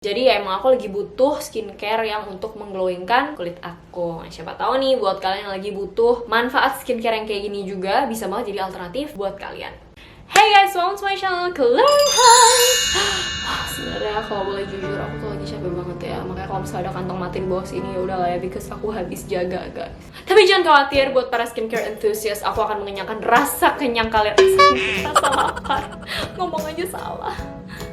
Jadi ya emang aku lagi butuh skincare yang untuk mengglowingkan kulit aku. Nah, siapa tahu nih buat kalian yang lagi butuh manfaat skincare yang kayak gini juga bisa banget jadi alternatif buat kalian. Hey guys, welcome to my channel Clary Hi. Sebenarnya kalau boleh jujur aku tuh lagi capek banget ya. Makanya kalau misalnya ada kantong mati di bawah sini ya udahlah ya, because aku habis jaga guys. Tapi jangan khawatir, buat para skincare enthusiast aku akan mengenyangkan rasa kenyang kalian. Rasa lapar, ngomong aja salah.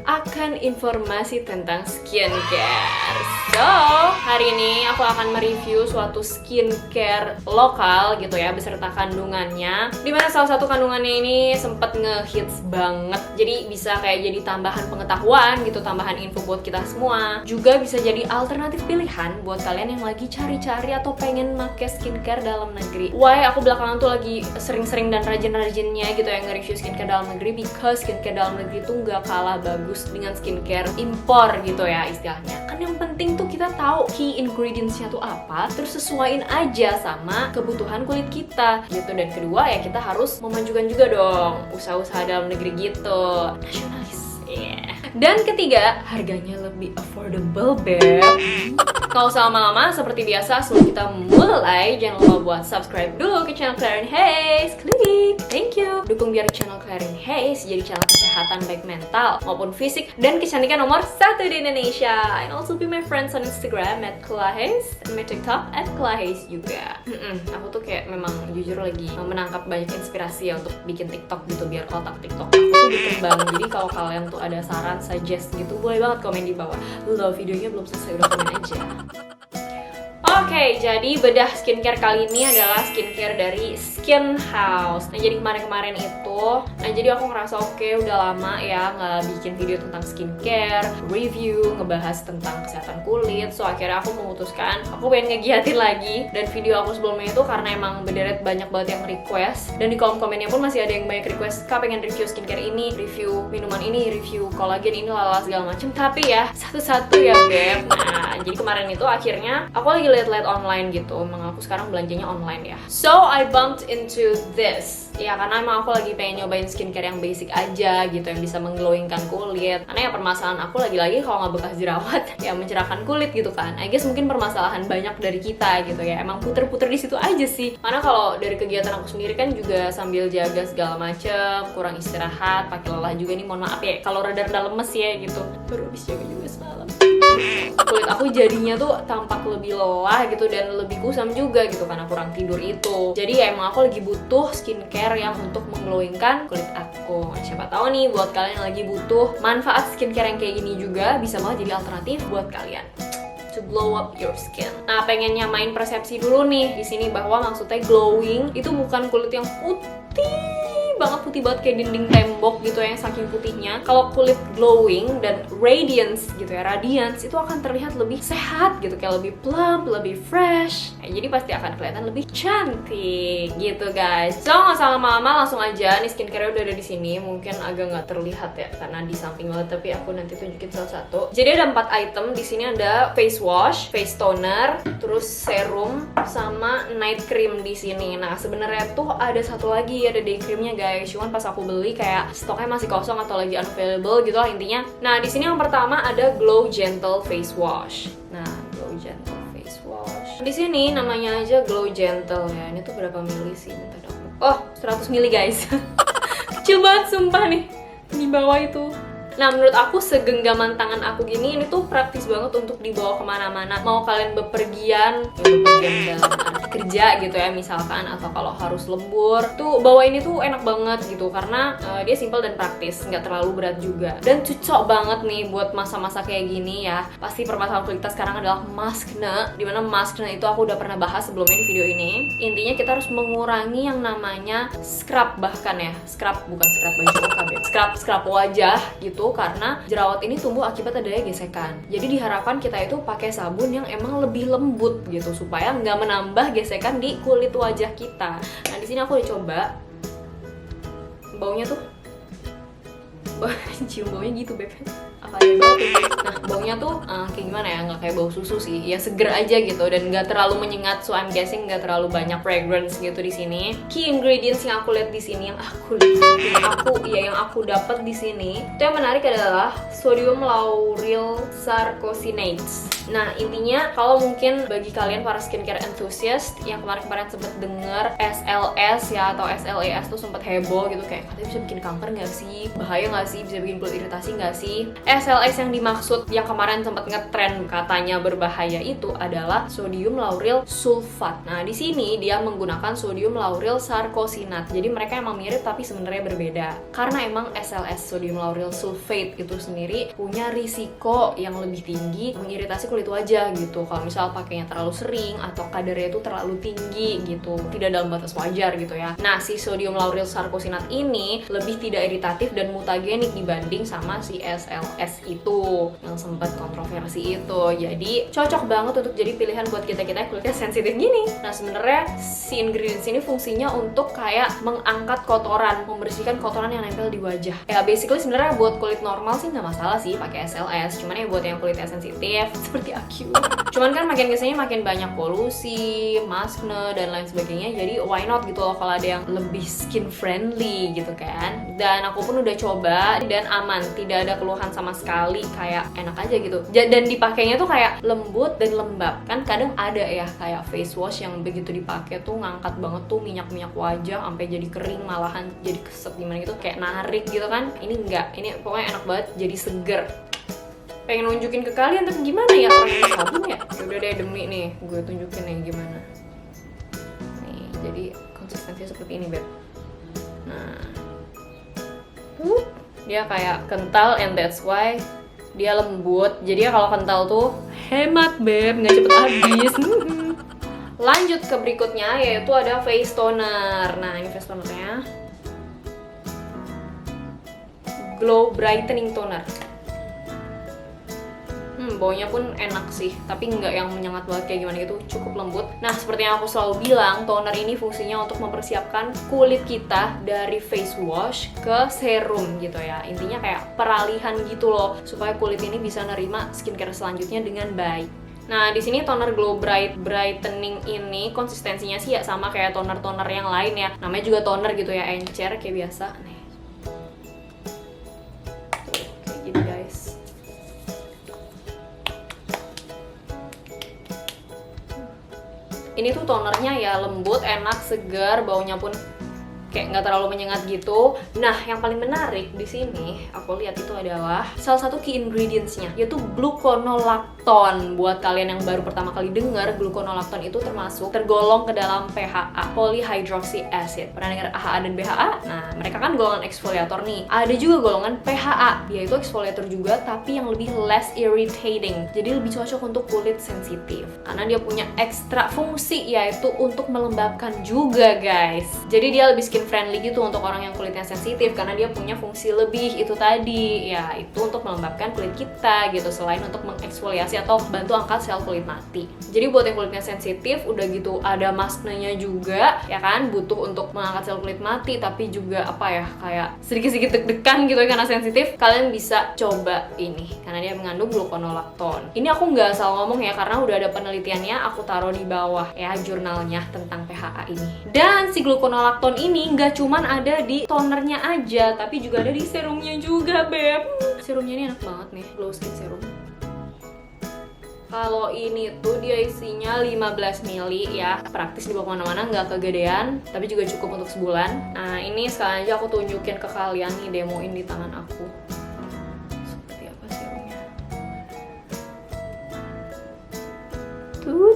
Akan informasi tentang skincare. So, hari ini aku akan mereview suatu skincare lokal gitu ya, beserta kandungannya. Dimana salah satu kandungannya ini sempet ngehits banget. Jadi bisa kayak jadi tambahan pengetahuan gitu, tambahan info buat kita semua. Juga bisa jadi alternatif pilihan buat kalian yang lagi cari-cari atau pengen pakai skincare dalam negeri. Why aku belakangan tuh lagi sering-sering dan rajin-rajinnya gitu ya nge-review skincare dalam negeri, because skincare dalam negeri tuh nggak kalah bagus dengan skincare impor gitu ya istilahnya. Kan yang penting tuh kita tahu key ingredients-nya tuh apa, terus sesuaiin aja sama kebutuhan kulit kita gitu. Dan kedua ya kita harus memajukan juga dong usaha-usaha dalam negeri gitu, nasionalis. Yeah. Dan ketiga, harganya lebih affordable, beb. Kalau usah lama-lama, seperti biasa sebelum kita mulai, jangan lupa buat subscribe dulu ke channel Clary Hayes. Klik, thank you. Dukung biar channel Clary Hayes jadi channel kesehatan baik mental maupun fisik dan kecantikan nomor 1 di Indonesia. And also be my friends on Instagram @clahayes dan my TikTok @clahayes juga. Aku tuh kayak memang jujur lagi menangkap banyak inspirasi ya untuk bikin TikTok gitu, biar otak TikTok aku tuh berkembang. Jadi kalau kalian tuh ada saran, suggest gitu, boleh banget komen di bawah. Lo videonya belum selesai, udah komen aja. Oke, jadi bedah skincare kali ini adalah skincare dari Skin House. Nah, jadi kemarin-kemarin itu, jadi aku ngerasa oke, udah lama ya nggak bikin video tentang skincare, review, ngebahas tentang kesehatan kulit. So, akhirnya aku memutuskan, aku pengen ngegiatin lagi. Dan video aku sebelumnya itu karena emang berderet banyak banget yang request. Dan di kolom komennya pun masih ada yang banyak request, Kak pengen review skincare ini, review minuman ini, review kolagen ini, lala segala macem. Tapi ya, satu-satu ya, Beb. Nah, jadi kemarin itu akhirnya aku lagi lihat online gitu, emang aku sekarang belanjanya online ya. So I bumped into this ya, karena emang aku lagi pengen nyobain skincare yang basic aja gitu, yang bisa mengglowingkan kulit. Karena ya permasalahan aku lagi-lagi kalau nggak bekas jerawat ya mencerahkan kulit gitu kan. I guess mungkin permasalahan banyak dari kita gitu ya, emang puter-puter di situ aja sih. Karena kalau dari kegiatan aku sendiri kan juga sambil jaga segala macem, kurang istirahat, pakai lelah juga nih, mohon maaf ya kalau rada-rada lemes ya gitu. Baru habis jaga juga semalam. Kulit aku jadinya tuh tampak lebih lelah gitu dan lebih kusam juga gitu karena kurang tidur itu. Jadi ya emang aku lagi butuh skincare yang untuk mengglowingkan kulit aku. Siapa tahu nih buat kalian yang lagi butuh manfaat skincare yang kayak gini juga bisa banget jadi alternatif buat kalian to glow up your skin. Nah, pengen nyamain persepsi dulu nih di sini bahwa maksudnya glowing itu bukan kulit yang putih banget kayak dinding tembok gitu ya, yang saking putihnya. Kalau kulit glowing dan radiance gitu ya, radiance itu akan terlihat lebih sehat gitu, kayak lebih plump, lebih fresh. Nah, jadi pasti akan kelihatan lebih cantik gitu guys. So nggak usah lama-lama, langsung aja. Nih skincare udah ada di sini. Mungkin agak nggak terlihat ya karena di samping banget, tapi aku nanti tunjukin salah satu. Jadi ada 4 item di sini, ada face wash, face toner, terus serum sama night cream di sini. Nah sebenarnya tuh ada satu lagi, ada day creamnya guys. Cuman pas aku beli kayak stoknya masih kosong atau lagi unavailable gitu lah intinya. Nah di sini yang pertama ada Glow Gentle Face Wash. Nah Glow Gentle Face Wash di sini namanya aja Glow Gentle ya. Ini tuh berapa mili sih? Bentar dong. Oh 100 mili guys. Kecil banget sumpah nih di bawah itu. Nah menurut aku segenggaman tangan aku gini, ini tuh praktis banget untuk dibawa kemana-mana. Mau kalian bepergian, ya bepergian dalam arti kerja gitu ya misalkan, atau kalau harus lembur tuh bawa ini tuh enak banget gitu, karena dia simple dan praktis, nggak terlalu berat juga. Dan cocok banget nih buat masa-masa kayak gini ya. Pasti permasalahan kulit kita sekarang adalah maskne, dimana maskne itu aku udah pernah bahas sebelumnya di video ini. Intinya kita harus mengurangi yang namanya scrub, bahkan ya scrub, bukan scrub baju OKB, scrub wajah gitu, karena jerawat ini tumbuh akibat adanya gesekan. Jadi diharapkan kita itu pakai sabun yang emang lebih lembut gitu supaya nggak menambah gesekan di kulit wajah kita. Nah di sini aku udah coba, baunya tuh, cium baunya gitu beb, apa ya banget. Nah, baunya tuh kayak gimana ya, nggak kayak bau susu sih, ya seger aja gitu dan nggak terlalu menyengat, so I'm guessing nggak terlalu banyak fragrance gitu di sini. Key ingredients yang aku lihat di sini, yang aku dapat di sini, itu yang menarik adalah sodium lauryl sarcosinates. Nah, intinya kalau mungkin bagi kalian para skincare enthusiast yang kemarin-kemarin sempet denger SLS ya atau SLES tuh sempet heboh gitu, kayak katanya bisa bikin kanker nggak sih? Bahaya nggak sih? Bisa bikin kulit iritasi nggak sih? SLS yang dimaksud yang kemarin sempet ngetrend katanya berbahaya itu adalah sodium lauryl sulfat. Nah, di sini dia menggunakan sodium lauryl sarcosinat. Jadi mereka emang mirip tapi sebenarnya berbeda. Karena emang SLS sodium lauryl sulfate itu sendiri punya risiko yang lebih tinggi mengiritasi kulit wajah gitu. Kalau misal pakainya terlalu sering atau kadarnya itu terlalu tinggi gitu, tidak dalam batas wajar gitu ya. Nah, si sodium lauryl sarcosinat ini lebih tidak iritatif dan mutagenik dibanding sama si SLS itu yang sempat kontroversi itu. Jadi cocok banget untuk jadi pilihan buat kita-kita yang kulitnya sensitif gini. Nah, sebenarnya si ingredients ini fungsinya untuk kayak mengangkat kotoran, membersihkan kotoran yang nempel di wajah. Ya basically sebenarnya buat kulit normal sih nggak masalah sih pakai SLS. Cuman ya buat yang kulitnya sensitif seperti aku. Cuman kan makin kesini makin banyak polusi, maskne dan lain sebagainya. Jadi why not gitu loh kalau ada yang lebih skin friendly gitu kan. Dan aku pun udah coba dan aman, tidak ada keluhan sama sekali, kayak enak aja gitu. Dan dipakainya tuh kayak lembut dan lembab. Kan kadang ada ya kayak face wash yang begitu dipakai tuh ngangkat banget tuh minyak-minyak wajah sampai jadi kering, malahan jadi keset gimana gitu, kayak narik gitu kan. Ini enggak, ini pokoknya enak banget, jadi seger. Pengen nunjukin ke kalian tapi gimana ya orang yang sabun ya? Udah deh demi nih, gue tunjukin nih gimana. Nih, jadi konsistensinya seperti ini, Beb. Nah, dia kayak kental and that's why dia lembut. Jadi ya kalau kental tuh hemat, Beb, nggak cepet habis. Lanjut ke berikutnya yaitu ada face toner. Nah, ini face tonernya Glow Brightening Toner. Baunya pun enak sih, tapi nggak yang menyengat banget kayak gimana gitu, cukup lembut. Nah, seperti yang aku selalu bilang, toner ini fungsinya untuk mempersiapkan kulit kita dari face wash ke serum gitu ya. Intinya kayak peralihan gitu loh, supaya kulit ini bisa nerima skincare selanjutnya dengan baik. Nah, di sini toner Glow Brightening ini konsistensinya sih ya sama kayak toner-toner yang lain ya. Namanya juga toner gitu ya, encer kayak biasa. Nih. Kayak gini guys. Ini tuh tonernya ya lembut, enak, segar, baunya pun kayak nggak terlalu menyengat gitu. Nah, yang paling menarik di sini aku lihat itu adalah salah satu key ingredients-nya, yaitu gluconolactone. Buat kalian yang baru pertama kali dengar, gluconolactone itu tergolong ke dalam PHA, polyhydroxy acid. Pernah dengar AHA dan BHA? Nah, mereka kan golongan eksfoliator nih. Ada juga golongan PHA, dia itu eksfoliator juga tapi yang lebih less irritating. Jadi lebih cocok untuk kulit sensitif karena dia punya ekstra fungsi, yaitu untuk melembabkan juga, guys. Jadi dia lebih skin friendly gitu untuk orang yang kulitnya sensitif karena dia punya fungsi lebih itu tadi, ya itu untuk melembabkan kulit kita gitu, selain untuk mengeksfoliasi atau bantu angkat sel kulit mati. Jadi buat yang kulitnya sensitif udah gitu ada masknanya juga ya kan, butuh untuk mengangkat sel kulit mati tapi juga apa ya, kayak sedikit-sedikit deg-degan gitu ya karena sensitif, kalian bisa coba ini karena dia mengandung gluconolactone. Ini aku nggak asal ngomong ya karena udah ada penelitiannya, aku taruh di bawah ya jurnalnya tentang PHA ini. Dan si gluconolactone ini nggak cuman ada di tonernya aja, tapi juga ada di serumnya juga, Beb. Serumnya ini enak banget nih, Glow Skin Serum. Kalau ini tuh dia isinya 15 ml ya, praktis dibawa kemana-mana, nggak kegedean, tapi juga cukup untuk sebulan. Nah, ini sekalian aja aku tunjukin ke kalian nih, demoin di tangan aku. Seperti apa serumnya? Tuh.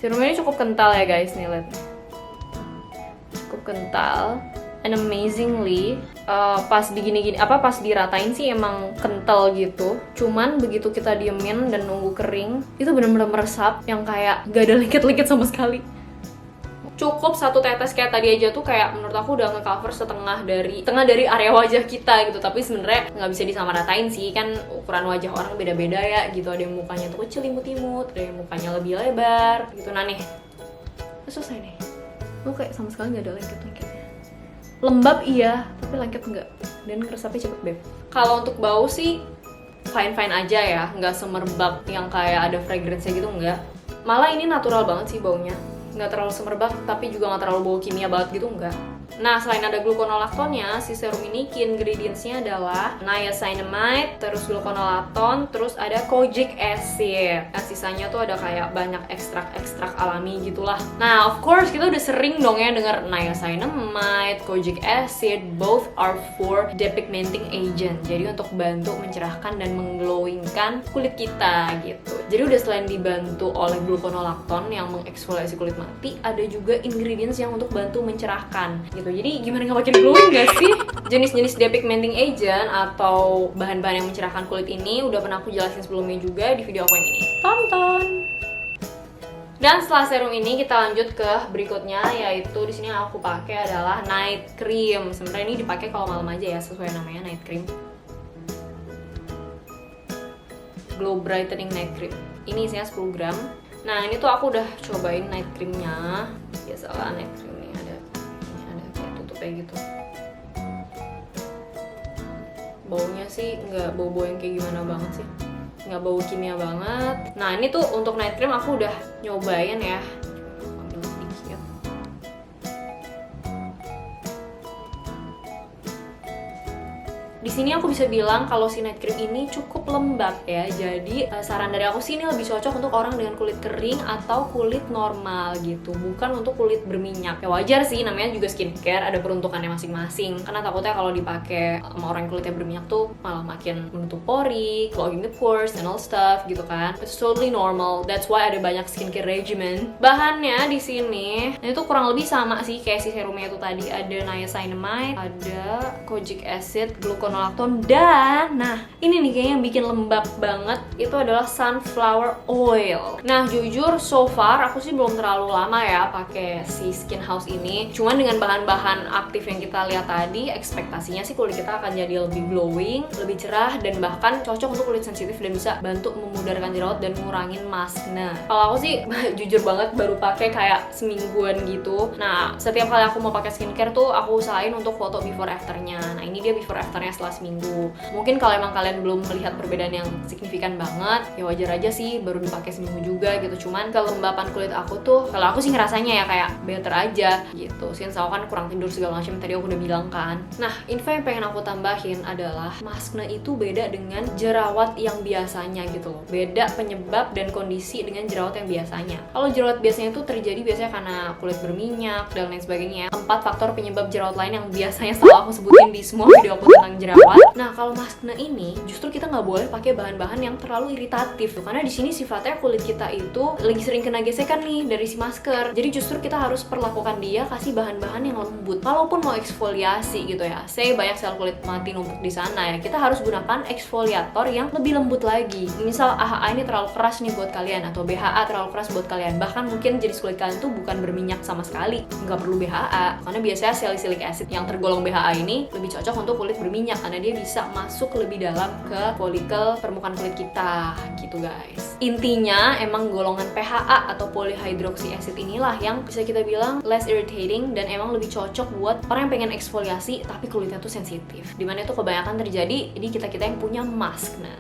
Serumnya ini cukup kental ya guys, nih lihat. Kental and amazingly pas pas diratain sih emang kental gitu, cuman begitu kita diemin dan nunggu kering itu benar-benar meresap yang kayak gak ada lengket-lengket sama sekali. Cukup satu tetes kayak tadi aja tuh kayak menurut aku udah ngecover setengah dari area wajah kita gitu, tapi sebenarnya nggak bisa disamaratain sih, kan ukuran wajah orang beda-beda ya gitu, ada yang mukanya tuh kecil imut-imut, ada yang mukanya lebih lebar gitu. Nah nih selesai nih, kayak sama sekali nggak ada lengket-lengketnya. Lembab iya, tapi lengket enggak. Dan ngeresapnya cepet, Beb. Kalau untuk bau sih fine-fine aja ya, nggak semerbak yang kayak ada fragrance-nya gitu, nggak. Malah ini natural banget sih baunya, nggak terlalu semerbak tapi juga nggak terlalu bau kimia banget gitu, nggak. Nah, selain ada gluconolactone-nya, si serum ini key ingredients-nya adalah niacinamide, terus gluconolactone, terus ada kojic acid. Nah, sisanya tuh ada kayak banyak ekstrak-ekstrak alami gitulah. Nah, of course kita udah sering dong ya denger niacinamide, kojic acid, both are for depigmenting agent. Jadi untuk bantu mencerahkan dan mengglowingkan kulit kita gitu. Jadi udah selain dibantu oleh gluconolactone yang mengeksfoliasi kulit mati, ada juga ingredients yang untuk bantu mencerahkan gitu. Jadi gimana nggak makin glowing gak sih? Jenis-jenis depigmenting agent atau bahan-bahan yang mencerahkan kulit ini udah pernah aku jelasin sebelumnya juga di video aku yang ini. Tonton! Dan setelah serum ini kita lanjut ke berikutnya, yaitu di sini yang aku pakai adalah night cream. Sebenarnya ini dipakai kalau malam aja ya, sesuai namanya night cream. Glow Brightening Night Cream. Ini isinya 10 gram. Nah, ini tuh aku udah cobain night creamnya. Biasalah night cream ini ada kayak tutup kayak gitu. Baunya sih nggak bau-bau yang kayak gimana banget sih, nggak bau kimia banget. Nah, ini tuh untuk night cream aku udah nyobain ya. Ambil sedikit. Di sini aku bisa bilang kalau si night cream ini cukup lembab ya. Jadi saran dari aku sih ini lebih cocok untuk orang dengan kulit kering atau kulit normal gitu, bukan untuk kulit berminyak. Ya wajar sih, namanya juga skincare, ada peruntukannya masing-masing. Karena takutnya kalau dipakai sama orang yang kulitnya berminyak tuh malah makin menutup pori, clogging the pores and all stuff gitu kan. It's totally normal. That's why ada banyak skincare regimen. Bahannya di sini itu kurang lebih sama sih kayak si serumnya itu tadi. Ada niacinamide, ada kojic acid, gluconolactone, dan nah ini nih kayaknya yang bikin lembab banget itu adalah sunflower oil. Nah, jujur so far aku sih belum terlalu lama ya pakai si Skin House ini. Cuman dengan bahan-bahan aktif yang kita lihat tadi, ekspektasinya sih kulit kita akan jadi lebih glowing, lebih cerah, dan bahkan cocok untuk kulit sensitif dan bisa bantu memudarkan jerawat dan ngurangin maskne. Kalau aku sih jujur banget baru pakai kayak semingguan gitu. Nah, setiap kali aku mau pakai skincare tuh aku usahain untuk foto before afternya. Nah, ini dia before afternya setelah seminggu. Mungkin kalau emang kalian belum melihat perbedaan yang signifikan banget, ya wajar aja sih baru dipakai seminggu juga gitu. Cuman kelembapan kulit aku tuh, kalau aku sih ngerasanya ya kayak better aja gitu. Since aku kan kurang tidur segala macam tadi aku udah bilang kan. Nah, info yang pengen aku tambahin adalah maskne itu beda dengan jerawat yang biasanya gitu loh. Beda penyebab dan kondisi dengan jerawat yang biasanya. Kalau jerawat biasanya itu terjadi biasanya karena kulit berminyak dan lain sebagainya. 4 faktor penyebab jerawat lain yang biasanya selalu aku sebutin di semua video aku tentang jerawat. Nah, kalau maskne ini justru kita nggak boleh pakai bahan-bahan yang terlalu iritatif tuh, karena di sini sifatnya kulit kita itu lagi sering kena gesekan nih dari si masker. Jadi justru kita harus perlakukan dia kasih bahan-bahan yang lembut. Walaupun mau eksfoliasi gitu ya, saya banyak sel kulit mati numpuk di sana ya, kita harus gunakan eksfoliator yang lebih lembut lagi. Misal AHA ini terlalu keras nih buat kalian, atau BHA terlalu keras buat kalian. Bahkan mungkin jenis kulit kalian tuh bukan berminyak sama sekali, nggak perlu BHA, karena biasanya salicylic acid yang tergolong BHA ini lebih cocok untuk kulit berminyak karena dia bisa masuk lebih dalam ke folikel permukaan kulit kita gitu guys. Intinya emang golongan PHA atau polyhydroxy acid inilah yang bisa kita bilang less irritating dan emang lebih cocok buat orang yang pengen eksfoliasi tapi kulitnya tuh sensitif, dimana itu kebanyakan terjadi di kita-kita yang punya maskne.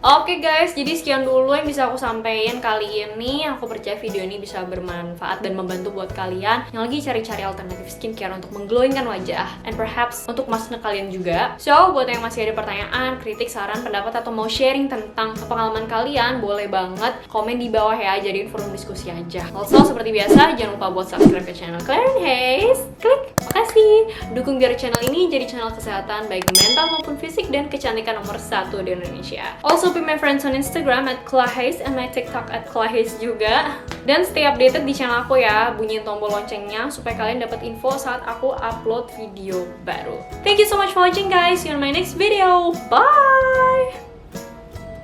Oke guys, jadi sekian dulu yang bisa aku sampaikan kali ini. Aku percaya video ini bisa bermanfaat dan membantu buat kalian yang lagi cari-cari alternatif skincare untuk mengglowingkan wajah, and perhaps untuk maskne kalian juga. So, buat yang masih ada pertanyaan, kritik, saran, pendapat, atau mau sharing tentang pengalaman kalian, boleh banget komen di bawah ya, jadiin forum diskusi aja. Also, seperti biasa, jangan lupa buat subscribe ke channel Claire Hayes. Klik! Makasih! Dukung biar channel ini jadi channel kesehatan baik mental maupun fisik dan kecantikan nomor 1 di Indonesia. Also, be my friends on Instagram @clahais and my TikTok @clahais juga. Dan stay updated di channel aku ya, bunyiin tombol loncengnya supaya kalian dapat info saat aku upload video baru. Thank you so much for watching guys, see you on my next video. Bye!